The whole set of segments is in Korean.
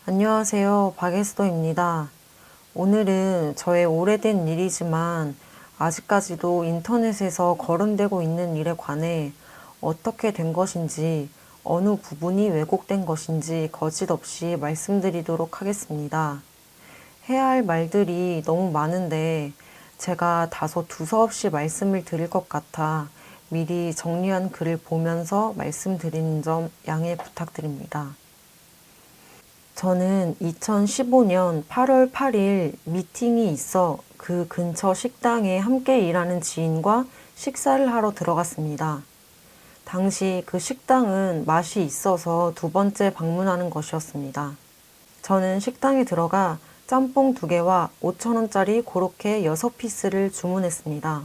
안녕하세요. 박에스더입니다. 오늘은 저의 오래된 일이지만 아직까지도 인터넷에서 거론되고 있는 일에 관해 어떻게 된 것인지, 어느 부분이 왜곡된 것인지 거짓 없이 말씀드리도록 하겠습니다. 해야 할 말들이 너무 많은데 제가 다소 두서없이 말씀을 드릴 것 같아 미리 정리한 글을 보면서 말씀드리는 점 양해 부탁드립니다. 저는 2015년 8월 8일 미팅이 있어 그 근처 식당에 함께 일하는 지인과 식사를 하러 들어갔습니다. 당시 그 식당은 맛이 있어서 두 번째 방문하는 것이었습니다. 저는 식당에 들어가 짬뽕 2개와 5,000원짜리 고로케 6피스를 주문했습니다.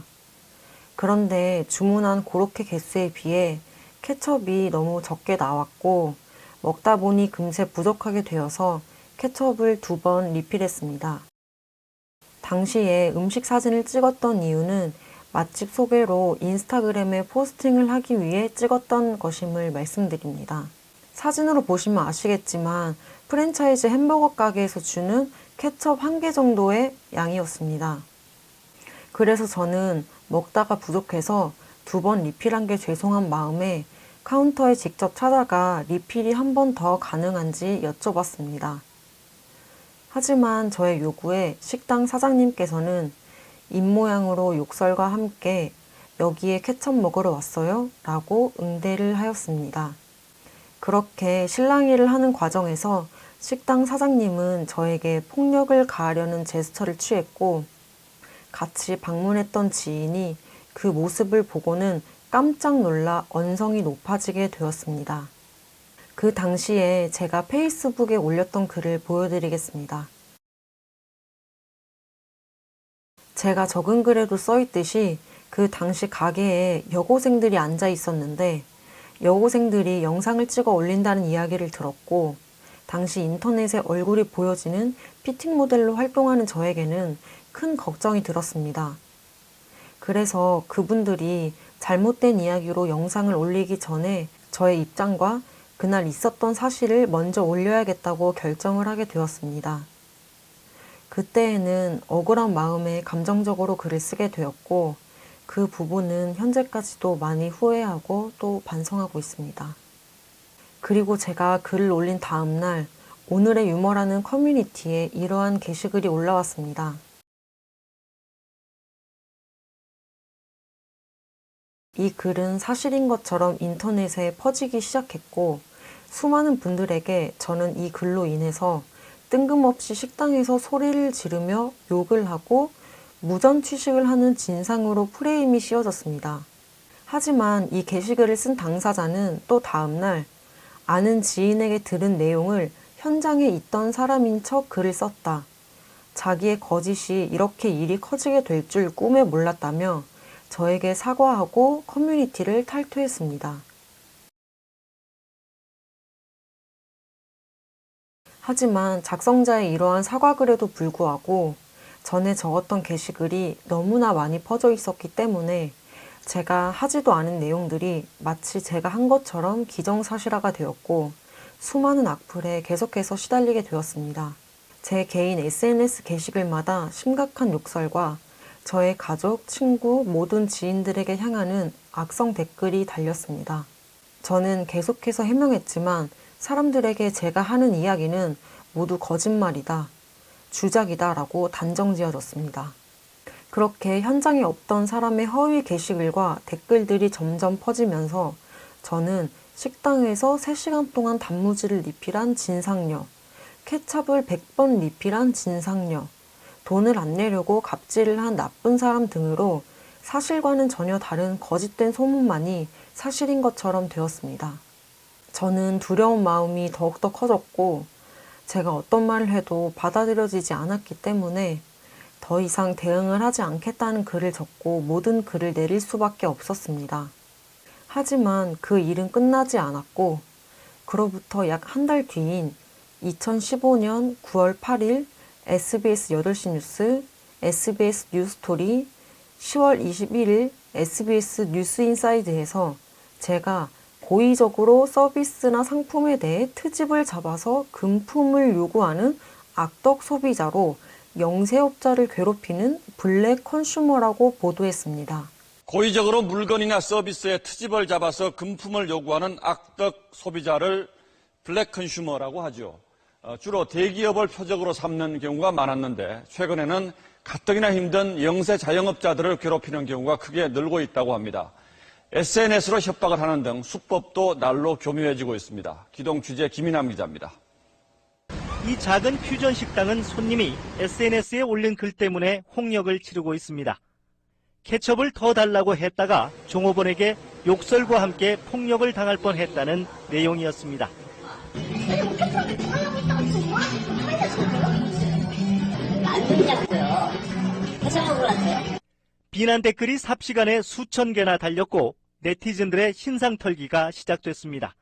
그런데 주문한 고로케 개수에 비해 케첩이 너무 적게 나왔고 먹다 보니 금세 부족하게 되어서 케첩을 2번 리필했습니다. 당시에 음식 사진을 찍었던 이유는 맛집 소개로 인스타그램에 포스팅을 하기 위해 찍었던 것임을 말씀드립니다. 사진으로 보시면 아시겠지만 프랜차이즈 햄버거 가게에서 주는 케첩 1개 정도의 양이었습니다. 그래서 저는 먹다가 부족해서 2번 리필한 게 죄송한 마음에 카운터에 직접 찾아가 리필이 한 번 더 가능한지 여쭤봤습니다. 하지만 저의 요구에 식당 사장님께서는 입모양으로 욕설과 함께 여기에 케첩 먹으러 왔어요? 라고 응대를 하였습니다. 그렇게 실랑이를 하는 과정에서 식당 사장님은 저에게 폭력을 가하려는 제스처를 취했고 같이 방문했던 지인이 그 모습을 보고는 깜짝 놀라 언성이 높아지게 되었습니다. 그 당시에 제가 페이스북에 올렸던 글을 보여드리겠습니다. 제가 적은 글에도 써있듯이 그 당시 가게에 여고생들이 앉아 있었는데 여고생들이 영상을 찍어 올린다는 이야기를 들었고 당시 인터넷에 얼굴이 보여지는 피팅 모델로 활동하는 저에게는 큰 걱정이 들었습니다. 그래서 그분들이 잘못된 이야기로 영상을 올리기 전에 저의 입장과 그날 있었던 사실을 먼저 올려야겠다고 결정을 하게 되었습니다. 그때에는 억울한 마음에 감정적으로 글을 쓰게 되었고 그 부분은 현재까지도 많이 후회하고 또 반성하고 있습니다. 그리고 제가 글을 올린 다음날 오늘의 유머라는 커뮤니티에 이러한 게시글이 올라왔습니다. 이 글은 사실인 것처럼 인터넷에 퍼지기 시작했고 수많은 분들에게 저는 이 글로 인해서 뜬금없이 식당에서 소리를 지르며 욕을 하고 무전 취식을 하는 진상으로 프레임이 씌워졌습니다. 하지만 이 게시글을 쓴 당사자는 또 다음날 아는 지인에게 들은 내용을 현장에 있던 사람인 척 글을 썼다. 자기의 거짓이 이렇게 일이 커지게 될 줄 꿈에 몰랐다며 저에게 사과하고 커뮤니티를 탈퇴했습니다. 하지만 작성자의 이러한 사과글에도 불구하고 전에 적었던 게시글이 너무나 많이 퍼져 있었기 때문에 제가 하지도 않은 내용들이 마치 제가 한 것처럼 기정사실화가 되었고 수많은 악플에 계속해서 시달리게 되었습니다. 제 개인 SNS 게시글마다 심각한 욕설과 저의 가족, 친구, 모든 지인들에게 향하는 악성 댓글이 달렸습니다. 저는 계속해서 해명했지만 사람들에게 제가 하는 이야기는 모두 거짓말이다, 주작이다 라고 단정 지어졌습니다. 그렇게 현장에 없던 사람의 허위 게시글과 댓글들이 점점 퍼지면서 저는 식당에서 3시간 동안 단무지를 리필한 진상녀, 케찹을 100번 리필한 진상녀, 돈을 안 내려고 갑질을 한 나쁜 사람 등으로 사실과는 전혀 다른 거짓된 소문만이 사실인 것처럼 되었습니다. 저는 두려운 마음이 더욱더 커졌고 제가 어떤 말을 해도 받아들여지지 않았기 때문에 더 이상 대응을 하지 않겠다는 글을 적고 모든 글을 내릴 수밖에 없었습니다. 하지만 그 일은 끝나지 않았고 그로부터 약 한 달 뒤인 2015년 9월 8일 SBS 8시 뉴스, SBS 뉴스토리, 10월 21일 SBS 뉴스 인사이드에서 제가 고의적으로 서비스나 상품에 대해 트집을 잡아서 금품을 요구하는 악덕 소비자로 영세업자를 괴롭히는 블랙 컨슈머라고 보도했습니다. 고의적으로 물건이나 서비스에 트집을 잡아서 금품을 요구하는 악덕 소비자를 블랙 컨슈머라고 하죠. 주로 대기업을 표적으로 삼는 경우가 많았는데 최근에는 가뜩이나 힘든 영세 자영업자들을 괴롭히는 경우가 크게 늘고 있다고 합니다. SNS로 협박을 하는 등 수법도 날로 교묘해지고 있습니다. 기동 취재 김인남 기자입니다. 이 작은 퓨전 식당은 손님이 SNS에 올린 글 때문에 홍역을 치르고 있습니다. 케첩을 더 달라고 했다가 종업원에게 욕설과 함께 폭력을 당할 뻔했다는 내용이었습니다. 비난 댓글이 삽시간에 수천 개나 달렸고 네티즌들의 신상 털기가 시작됐습니다.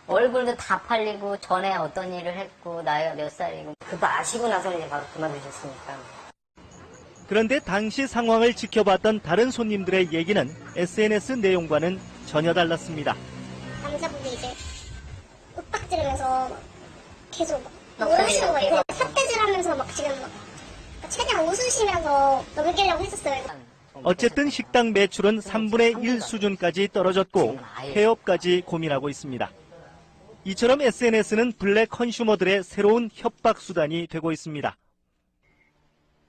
얼굴도 다 팔리고 전에 어떤 일을 했고 나이가 몇 살이고 그거 아시고 나서 이제 바로 그만두셨으니까. 그런데 당시 상황을 지켜봤던 다른 손님들의 얘기는 SNS 내용과는 전혀 달랐습니다. 남자분이 이제 윽박지르면서 계속 웃으시는 거예요. 삿대질하면서 막 지금 막 최대한 웃으시면서 넘기려고 했었어요. 어쨌든 식당 매출은 3분의 1 수준까지 떨어졌고 폐업까지 고민하고 있습니다. 이처럼 SNS는 블랙 컨슈머들의 새로운 협박 수단이 되고 있습니다.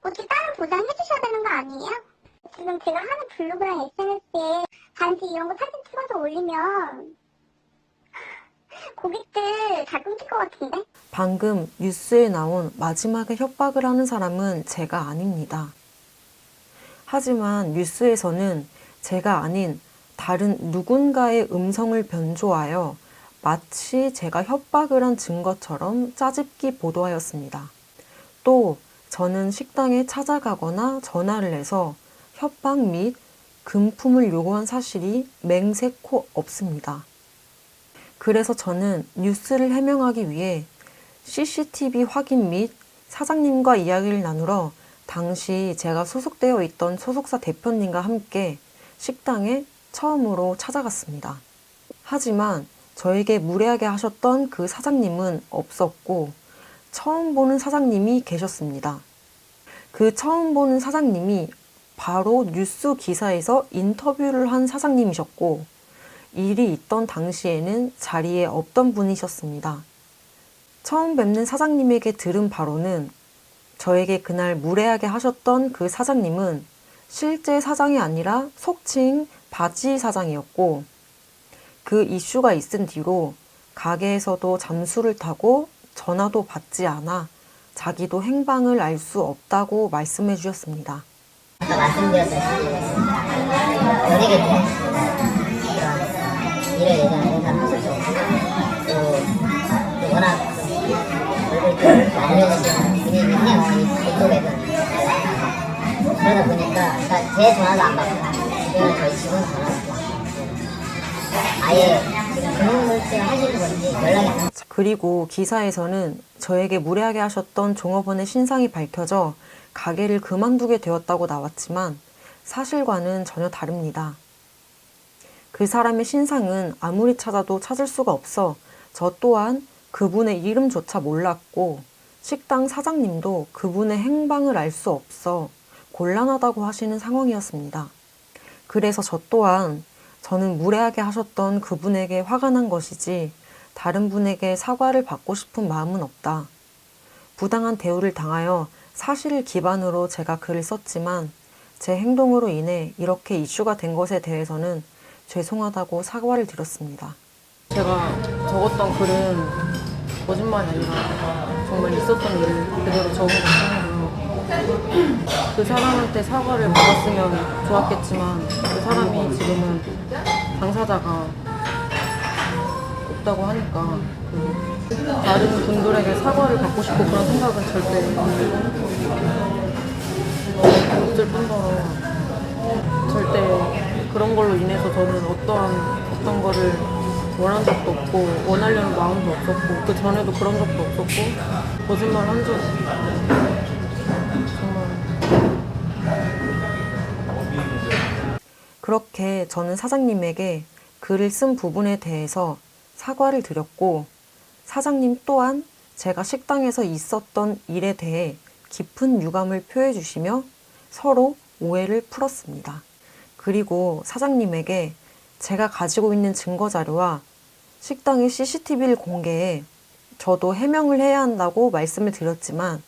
어떻게 다른 보장해 주셔야 되는 거 아니에요? 지금 제가 하는 블로그랑 SNS에 단지 이런 거 사진 찍어서 올리면 고객들 다 끊길 것 같은데? 방금 뉴스에 나온 마지막에 협박을 하는 사람은 제가 아닙니다. 하지만 뉴스에서는 제가 아닌 다른 누군가의 음성을 변조하여 마치 제가 협박을 한 증거처럼 짜집기 보도하였습니다. 또 저는 식당에 찾아가거나 전화를 해서 협박 및 금품을 요구한 사실이 맹세코 없습니다. 그래서 저는 뉴스를 해명하기 위해 CCTV 확인 및 사장님과 이야기를 나누러 당시 제가 소속되어 있던 소속사 대표님과 함께 식당에 처음으로 찾아갔습니다. 하지만 저에게 무례하게 하셨던 그 사장님은 없었고 처음 보는 사장님이 계셨습니다. 그 처음 보는 사장님이 바로 뉴스 기사에서 인터뷰를 한 사장님이셨고 일이 있던 당시에는 자리에 없던 분이셨습니다. 처음 뵙는 사장님에게 들은 바로는 저에게 그날 무례하게 하셨던 그 사장님은 실제 사장이 아니라 속칭 바지 사장이었고 그 이슈가 있은 뒤로 가게에서도 잠수를 타고 전화도 받지 않아 자기도 행방을 알 수 없다고 말씀해 주셨습니다. 아까 말씀드렸다시피 연예계 때 일을 예전에 항상 했었죠. 또 워낙 얼굴들 많이 내시는 분위기긴 해요. 이쪽에도. 그러다 보니까 제 전화도 안 받고 주변에 저희 직원 전화도 안 받고 아예 지금 근무를 하시는 건지 연락이 안 왔어요. 그리고 기사에서는 저에게 무례하게 하셨던 종업원의 신상이 밝혀져 가게를 그만두게 되었다고 나왔지만 사실과는 전혀 다릅니다. 그 사람의 신상은 아무리 찾아도 찾을 수가 없어 저 또한 그분의 이름조차 몰랐고 식당 사장님도 그분의 행방을 알 수 없어 곤란하다고 하시는 상황이었습니다. 그래서 저 또한 저는 무례하게 하셨던 그분에게 화가 난 것이지 다른 분에게 사과를 받고 싶은 마음은 없다. 부당한 대우를 당하여 사실을 기반으로 제가 글을 썼지만 제 행동으로 인해 이렇게 이슈가 된 것에 대해서는 죄송하다고 사과를 드렸습니다. 제가 적었던 글은 거짓말이 아니라 정말 있었던 일을 그대로 적은 것뿐이고요. 그 사람한테 사과를 받았으면 좋았겠지만 그 사람이 지금은 당사자가 없다고 하니까 다른 분들에게 사과를 받고 싶고 그런 생각은 절대 없을 뿐더러 절대 그런 걸로 인해서 저는 어떤 거를 원한 적도 없고 원하려는 마음도 없었고 그 전에도 그런 적도 없었고 거짓말 한 적 정말 그렇게 저는 사장님에게 글을 쓴 부분에 대해서 사과를 드렸고, 사장님 또한 제가 식당에서 있었던 일에 대해 깊은 유감을 표해 주시며 서로 오해를 풀었습니다. 그리고 사장님에게 제가 가지고 있는 증거 자료와 식당의 CCTV를 공개해 저도 해명을 해야 한다고 말씀을 드렸지만,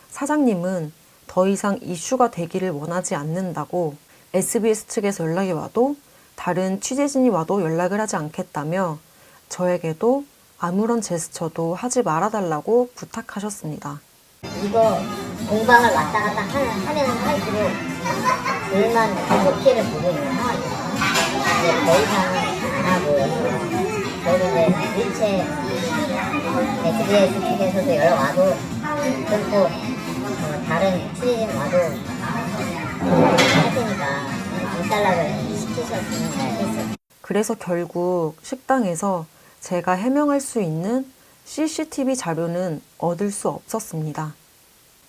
사장님은 더 이상 이슈가 되기를 원하지 않는다고 SBS 측에서 연락이 와도 다른 취재진이 와도 연락을 하지 않겠다며 저에게도 아무런 제스처도 하지 말아달라고 부탁하셨습니다. 이거 공방을 왔다 갔다 하면 할수록 불만 계속 피해를 보고 있는 상황이에요. 이제 더 이상은 안 하고, 저희도 이제 일체 SBS 측에서도 연락 와도, 그리고 다른 취재진 와도 할 테니까 일단락을 시키셨으면 했어요. 그래서 결국 식당에서 제가 해명할 수 있는 CCTV 자료는 얻을 수 없었습니다.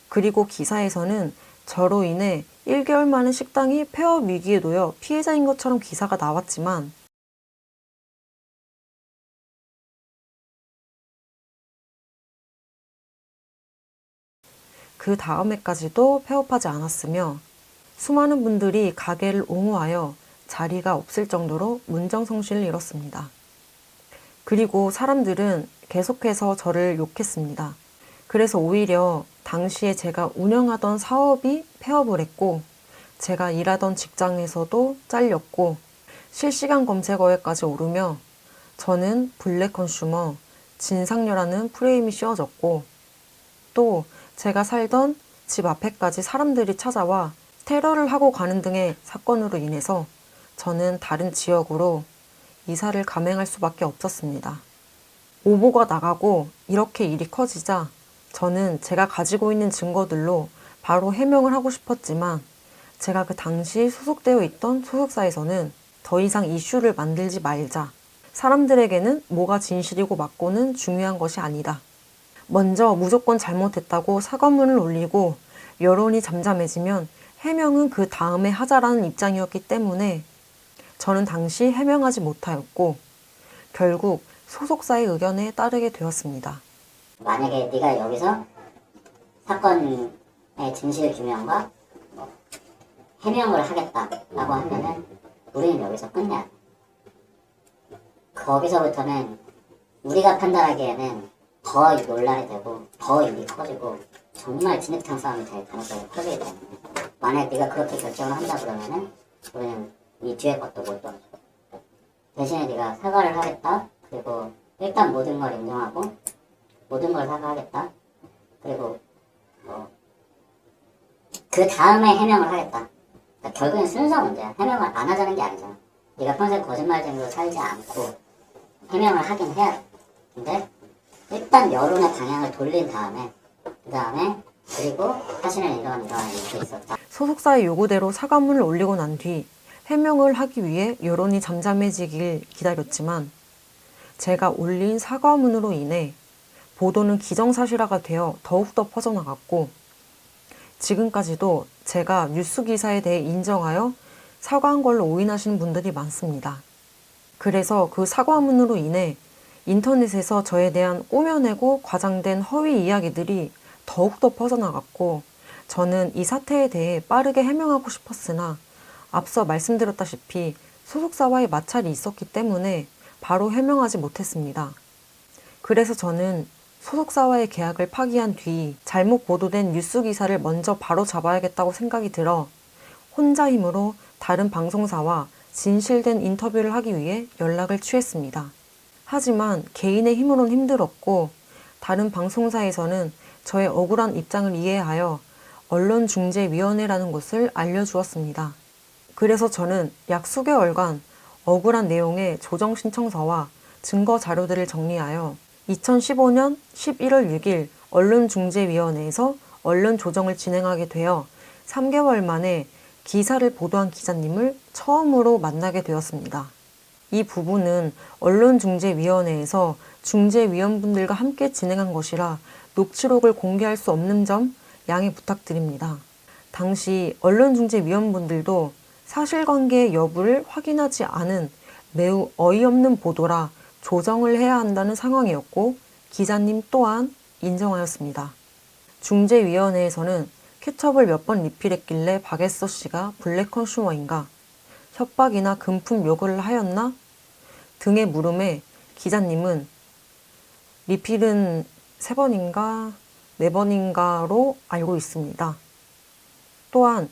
그리고 기사에서는 저로 인해 1개월 만에 식당이 폐업 위기에 놓여 피해자인 것처럼 기사가 나왔지만, 그 다음 해까지도 폐업하지 않았으며 수많은 분들이 가게를 옹호하여 자리가 없을 정도로 문정성실을 잃었습니다. 그리고 사람들은 계속해서 저를 욕했습니다. 그래서 오히려 당시에 제가 운영하던 사업이 폐업을 했고, 제가 일하던 직장에서도 잘렸고, 실시간 검색어에까지 오르며 저는 블랙 컨슈머, 진상녀라는 프레임이 씌워졌고, 또 제가 살던 집 앞에까지 사람들이 찾아와 테러를 하고 가는 등의 사건으로 인해서 저는 다른 지역으로 이사를 감행할 수밖에 없었습니다. 오보가 나가고 이렇게 일이 커지자 저는 제가 가지고 있는 증거들로 바로 해명을 하고 싶었지만, 제가 그 당시 소속되어 있던 소속사에서는 더 이상 이슈를 만들지 말자. 사람들에게는 뭐가 진실이고 맞고는 중요한 것이 아니다. 먼저 무조건 잘못했다고 사과문을 올리고 여론이 잠잠해지면 해명은 그 다음에 하자라는 입장이었기 때문에 저는 당시 해명하지 못하였고, 결국 소속사의 의견에 따르게 되었습니다. 만약에 네가 여기서 사건의 진실 규명과 해명을 하겠다라고 하면은 우리는 여기서 끝내야 돼. 거기서부터는 우리가 판단하기에는 더 논란이 되고 더 일이 커지고 정말 진흙탕 싸움이 될 가능성이 커지기 때문에, 만약 네가 그렇게 결정을 한다 그러면은 우리는 이 뒤에 것도 못 도와줘. 대신에 네가 사과를 하겠다. 그리고 일단 모든 걸 인정하고 모든 걸 사과하겠다. 그리고 그 다음에 해명을 하겠다. 그러니까 결국엔 순서 문제야. 해명을 안 하자는 게 아니잖아. 네가 평생 거짓말쟁이로 살지 않고 해명을 하긴 해야 돼. 근데 일단 여론의 방향을 돌린 다음에 그리고 사실은 이런 일이 있었다. 소속사의 요구대로 사과문을 올리고 난 뒤 해명을 하기 위해 여론이 잠잠해지길 기다렸지만, 제가 올린 사과문으로 인해 보도는 기정사실화가 되어 더욱더 퍼져나갔고, 지금까지도 제가 뉴스 기사에 대해 인정하여 사과한 걸로 오인하시는 분들이 많습니다. 그래서 그 사과문으로 인해 인터넷에서 저에 대한 꾸며내고 과장된 허위 이야기들이 더욱더 퍼져나갔고, 저는 이 사태에 대해 빠르게 해명하고 싶었으나 앞서 말씀드렸다시피 소속사와의 마찰이 있었기 때문에 바로 해명하지 못했습니다. 그래서 저는 소속사와의 계약을 파기한 뒤 잘못 보도된 뉴스 기사를 먼저 바로 잡아야겠다고 생각이 들어 혼자 힘으로 다른 방송사와 진실된 인터뷰를 하기 위해 연락을 취했습니다. 하지만 개인의 힘으로는 힘들었고, 다른 방송사에서는 저의 억울한 입장을 이해하여 언론중재위원회라는 곳을 알려주었습니다. 그래서 저는 약 수개월간 억울한 내용의 조정 신청서와 증거 자료들을 정리하여 2015년 11월 6일 언론중재위원회에서 언론 조정을 진행하게 되어 3개월 만에 기사를 보도한 기자님을 처음으로 만나게 되었습니다. 이 부분은 언론중재위원회에서 중재위원분들과 함께 진행한 것이라 녹취록을 공개할 수 없는 점 양해 부탁드립니다. 당시 언론중재위원분들도 사실관계의 여부를 확인하지 않은 매우 어이없는 보도라 조정을 해야 한다는 상황이었고 기자님 또한 인정하였습니다. 중재위원회에서는 케첩을 몇 번 리필했길래 박애서 씨가 블랙 컨슈머인가, 협박이나 금품 요구를 하였나 등의 물음에 기자님은 리필은 3번인가 4번인가로 알고 있습니다. 또한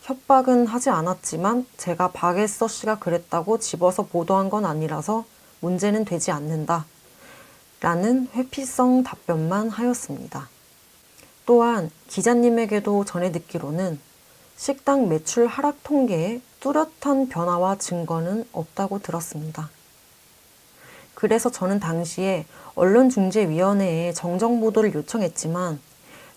협박은 하지 않았지만 제가 박애서 씨가 그랬다고 집어서 보도한 건 아니라서 문제는 되지 않는다 라는 회피성 답변만 하였습니다. 또한 기자님에게도 전해 듣기로는 식당 매출 하락 통계에 뚜렷한 변화와 증거는 없다고 들었습니다. 그래서 저는 당시에 언론중재위원회에 정정보도를 요청했지만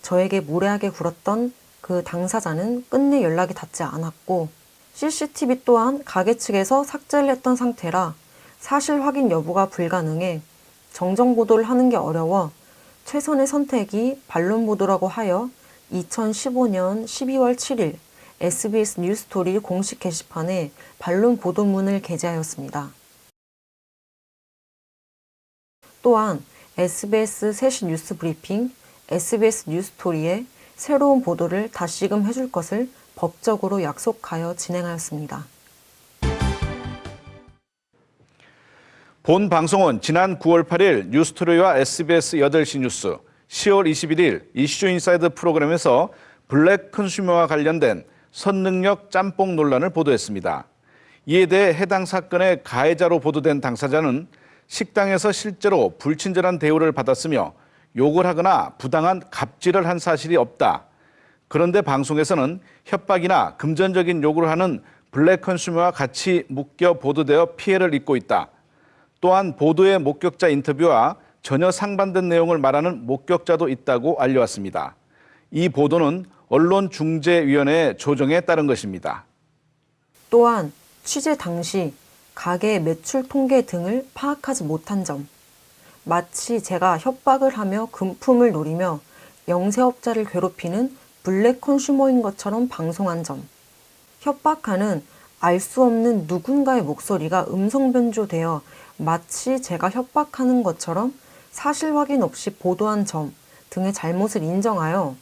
저에게 무례하게 굴었던 그 당사자는 끝내 연락이 닿지 않았고 CCTV 또한 가게 측에서 삭제를 했던 상태라 사실 확인 여부가 불가능해 정정보도를 하는 게 어려워 최선의 선택이 반론보도라고 하여 2015년 12월 7일 SBS 뉴스토리 공식 게시판에 반론보도문을 게재하였습니다. 또한 SBS 3시 뉴스 브리핑, SBS 뉴스토리에 새로운 보도를 다시금 해줄 것을 법적으로 약속하여 진행하였습니다. 본 방송은 지난 9월 8일 뉴스토리와 SBS 8시 뉴스, 10월 21일 이슈 인사이드 프로그램에서 블랙 컨슈머와 관련된 선능력 짬뽕 논란을 보도했습니다. 이에 대해 해당 사건의 가해자로 보도된 당사자는 식당에서 실제로 불친절한 대우를 받았으며 욕을 하거나 부당한 갑질을 한 사실이 없다. 그런데 방송에서는 협박이나 금전적인 요구를 하는 블랙 컨슈머와 같이 묶여 보도되어 피해를 입고 있다. 또한 보도의 목격자 인터뷰와 전혀 상반된 내용을 말하는 목격자도 있다고 알려왔습니다. 이 보도는 언론중재위원회의 조정에 따른 것입니다. 또한 취재 당시 가게 매출 통계 등을 파악하지 못한 점, 마치 제가 협박을 하며 금품을 노리며 영세업자를 괴롭히는 블랙 컨슈머인 것처럼 방송한 점, 협박하는 알 수 없는 누군가의 목소리가 음성 변조되어 마치 제가 협박하는 것처럼 사실 확인 없이 보도한 점 등의 잘못을 인정하여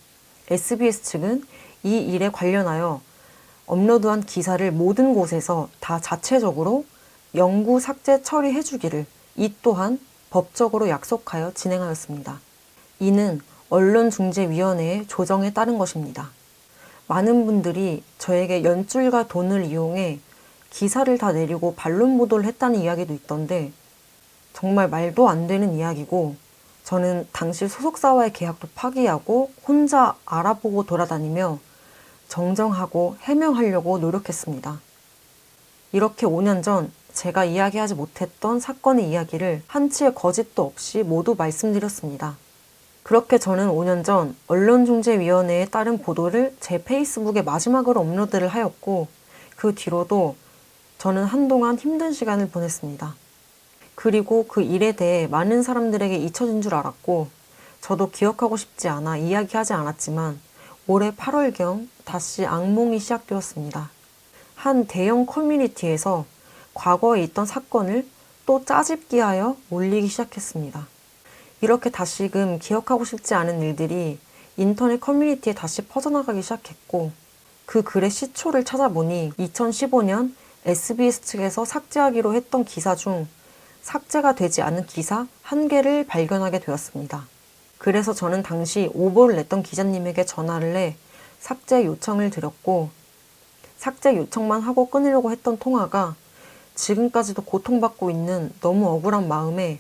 SBS 측은 이 일에 관련하여 업로드한 기사를 모든 곳에서 다 자체적으로 영구 삭제 처리해주기를 이 또한 법적으로 약속하여 진행하였습니다. 이는 언론중재위원회의 조정에 따른 것입니다. 많은 분들이 저에게 연줄과 돈을 이용해 기사를 다 내리고 반론 보도를 했다는 이야기도 있던데 정말 말도 안 되는 이야기고 저는 당시 소속사와의 계약도 파기하고 혼자 알아보고 돌아다니며 정정하고 해명하려고 노력했습니다. 이렇게 5년 전 제가 이야기하지 못했던 사건의 이야기를 한치의 거짓도 없이 모두 말씀드렸습니다. 그렇게 저는 5년 전 언론중재위원회에 따른 보도를 제 페이스북에 마지막으로 업로드를 하였고 그 뒤로도 저는 한동안 힘든 시간을 보냈습니다. 그리고 그 일에 대해 많은 사람들에게 잊혀진 줄 알았고 저도 기억하고 싶지 않아 이야기하지 않았지만 올해 8월경 다시 악몽이 시작되었습니다. 한 대형 커뮤니티에서 과거에 있던 사건을 또 짜집기하여 올리기 시작했습니다. 이렇게 다시금 기억하고 싶지 않은 일들이 인터넷 커뮤니티에 다시 퍼져나가기 시작했고 그 글의 시초를 찾아보니 2015년 SBS 측에서 삭제하기로 했던 기사 중 삭제가 되지 않은 기사 1개를 발견하게 되었습니다. 그래서 저는 당시 오보를 냈던 기자님에게 전화를 해 삭제 요청을 드렸고 삭제 요청만 하고 끊으려고 했던 통화가 지금까지도 고통받고 있는 너무 억울한 마음에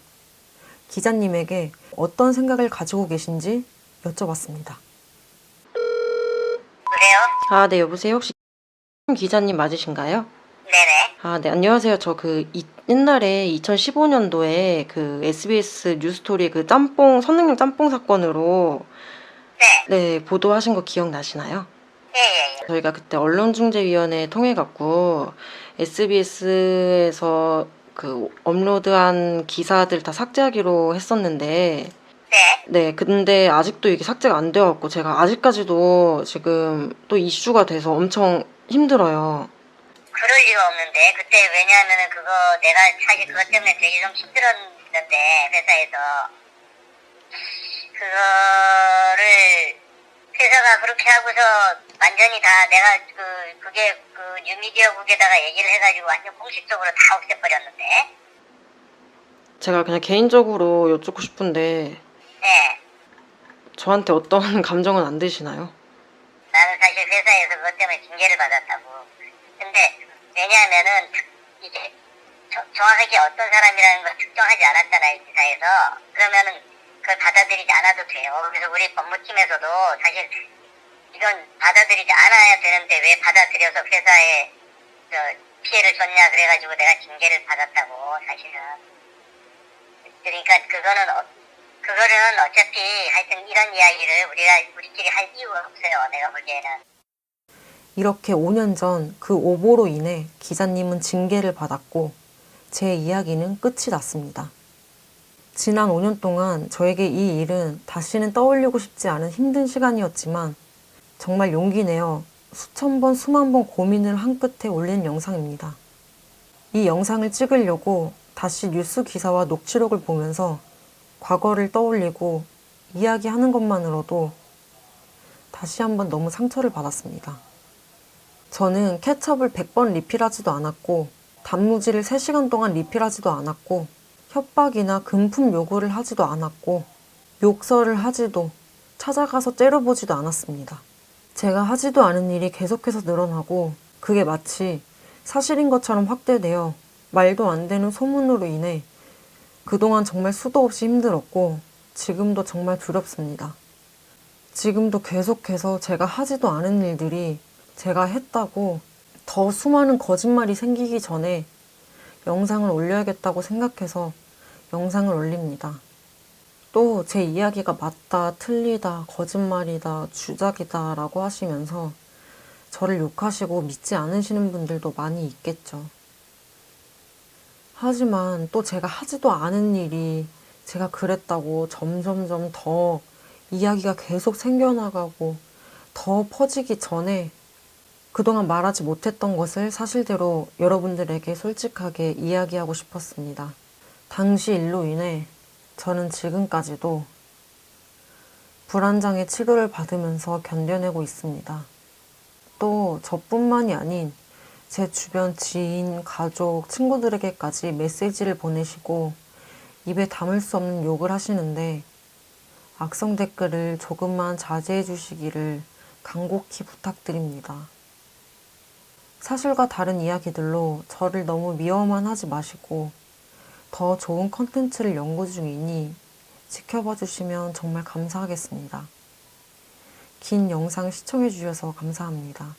기자님에게 어떤 생각을 가지고 계신지 여쭤봤습니다. 그래요? 네, 여보세요. 혹시 기자님 맞으신가요? 네네. 네, 안녕하세요. 저 옛날에 2015년도에 그 SBS 뉴스토리 그 선능력 짬뽕 사건으로 네, 보도하신 거 기억나시나요? 예. 저희가 그때 언론중재위원회 통해갖고 SBS에서 그 업로드한 기사들 다 삭제하기로 했었는데 네, 근데 아직도 이게 삭제가 안 되어갖고 제가 아직까지도 지금 또 이슈가 돼서 엄청 힘들어요. 그럴 리가 없는데 그때 왜냐하면은 그거 내가 사실 그것 때문에 되게 좀 힘들었는데 회사에서 그거를 회사가 그렇게 하고서 완전히 다 내가 그게 뉴미디어국에다가 얘기를 해가지고 완전 공식적으로 다 없애버렸는데. 제가 그냥 개인적으로 여쭙고 싶은데 네. 저한테 어떤 감정은 안 드시나요? 나는 사실 회사에서 그것 때문에 징계를 받았다고. 근데 왜냐하면은 이제 정확하게 어떤 사람이라는 걸 특정하지 않았잖아요, 기사에서. 그러면은 그걸 받아들이지 않아도 돼요. 그래서 우리 법무팀에서도 사실 이건 받아들이지 않아야 되는데 왜 받아들여서 회사에 피해를 줬냐 그래가지고 내가 징계를 받았다고, 사실은. 그러니까 그거는 어차피 하여튼 이런 이야기를 우리끼리 할 이유가 없어요, 내가 보기에는. 이렇게 5년 전 그 오보로 인해 기자님은 징계를 받았고 제 이야기는 끝이 났습니다. 지난 5년 동안 저에게 이 일은 다시는 떠올리고 싶지 않은 힘든 시간이었지만 정말 용기 내어 수천 번, 수만 번 고민을 한 끝에 올린 영상입니다. 이 영상을 찍으려고 다시 뉴스 기사와 녹취록을 보면서 과거를 떠올리고 이야기하는 것만으로도 다시 한번 너무 상처를 받았습니다. 저는 케첩을 100번 리필하지도 않았고 단무지를 3시간 동안 리필하지도 않았고 협박이나 금품 요구를 하지도 않았고 욕설을 하지도 찾아가서 째려보지도 않았습니다. 제가 하지도 않은 일이 계속해서 늘어나고 그게 마치 사실인 것처럼 확대되어 말도 안 되는 소문으로 인해 그동안 정말 수도 없이 힘들었고 지금도 정말 두렵습니다. 지금도 계속해서 제가 하지도 않은 일들이 제가 했다고 더 수많은 거짓말이 생기기 전에 영상을 올려야겠다고 생각해서 영상을 올립니다. 또 제 이야기가 맞다, 틀리다, 거짓말이다, 주작이다 라고 하시면서 저를 욕하시고 믿지 않으시는 분들도 많이 있겠죠. 하지만 또 제가 하지도 않은 일이 제가 그랬다고 점점점 더 이야기가 계속 생겨나가고 더 퍼지기 전에 그동안 말하지 못했던 것을 사실대로 여러분들에게 솔직하게 이야기하고 싶었습니다. 당시 일로 인해 저는 지금까지도 불안장애 치료를 받으면서 견뎌내고 있습니다. 또 저뿐만이 아닌 제 주변 지인, 가족, 친구들에게까지 메시지를 보내시고 입에 담을 수 없는 욕을 하시는데 악성 댓글을 조금만 자제해 주시기를 간곡히 부탁드립니다. 사실과 다른 이야기들로 저를 너무 미워만 하지 마시고 더 좋은 컨텐츠를 연구 중이니 지켜봐 주시면 정말 감사하겠습니다. 긴 영상 시청해 주셔서 감사합니다.